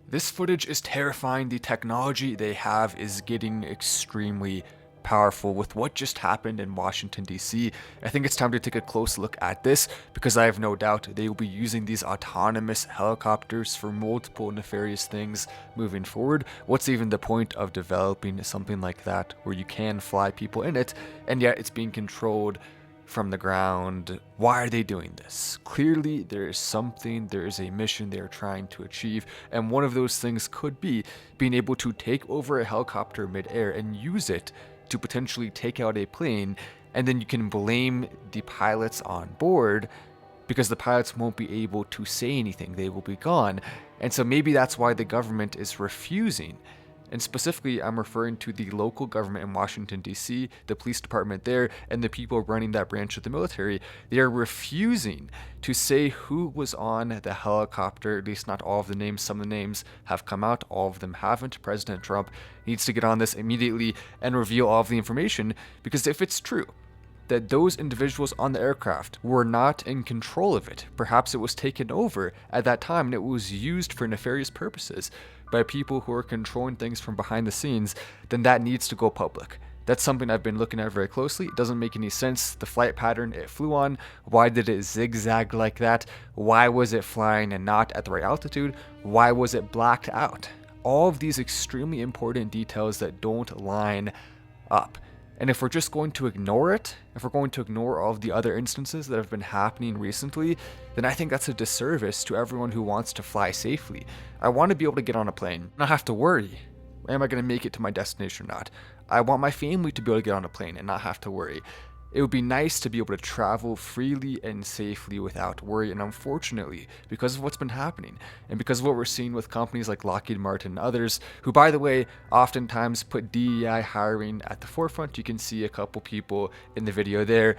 This footage is terrifying. The technology they have is getting extremely powerful with what just happened in Washington, D.C. I think it's time to take a close look at this because I have no doubt they will be using these autonomous helicopters for multiple nefarious things moving forward. What's even the point of developing something like that where you can fly people in it and yet it's being controlled from the ground? Why are they doing this? Clearly, there is something, there is a mission they are trying to achieve, and one of those things could be being able to take over a helicopter midair and use it to potentially take out a plane, and then you can blame the pilots on board because the pilots won't be able to say anything, they will be gone. And so maybe that's why the government is refusing. And specifically, I'm referring to the local government in Washington, D.C., the police department there, and the people running that branch of the military. They are refusing to say who was on the helicopter, at least not all of the names. Some of the names have come out, all of them haven't. President Trump needs to get on this immediately and reveal all of the information, because if it's true that those individuals on the aircraft were not in control of it, perhaps it was taken over at that time and it was used for nefarious purposes by people who are controlling things from behind the scenes, then that needs to go public. That's something I've been looking at very closely. It doesn't make any sense. The flight pattern it flew on, why did it zigzag like that? Why was it flying and not at the right altitude? Why was it blacked out? All of these extremely important details that don't line up. And if we're just going to ignore it, if we're going to ignore all of the other instances that have been happening recently, then I think that's a disservice to everyone who wants to fly safely. I want to be able to get on a plane, not have to worry, am I going to make it to my destination or not? I want my family to be able to get on a plane and not have to worry. It would be nice to be able to travel freely and safely without worry, and unfortunately, because of what's been happening, and because of what we're seeing with companies like Lockheed Martin and others, who, by the way, oftentimes put DEI hiring at the forefront. You can see a couple people in the video there.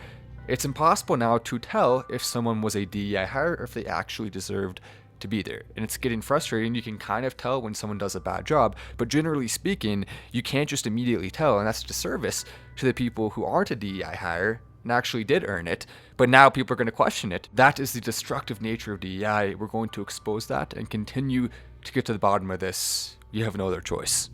It's impossible now to tell if someone was a DEI hire or if they actually deserved to be there. And it's getting frustrating. You can kind of tell when someone does a bad job, but generally speaking, you can't just immediately tell, and that's a disservice to the people who aren't a DEI hire and actually did earn it, but now people are going to question it. That is the destructive nature of DEI. We're going to expose that and continue to get to the bottom of this. You have no other choice.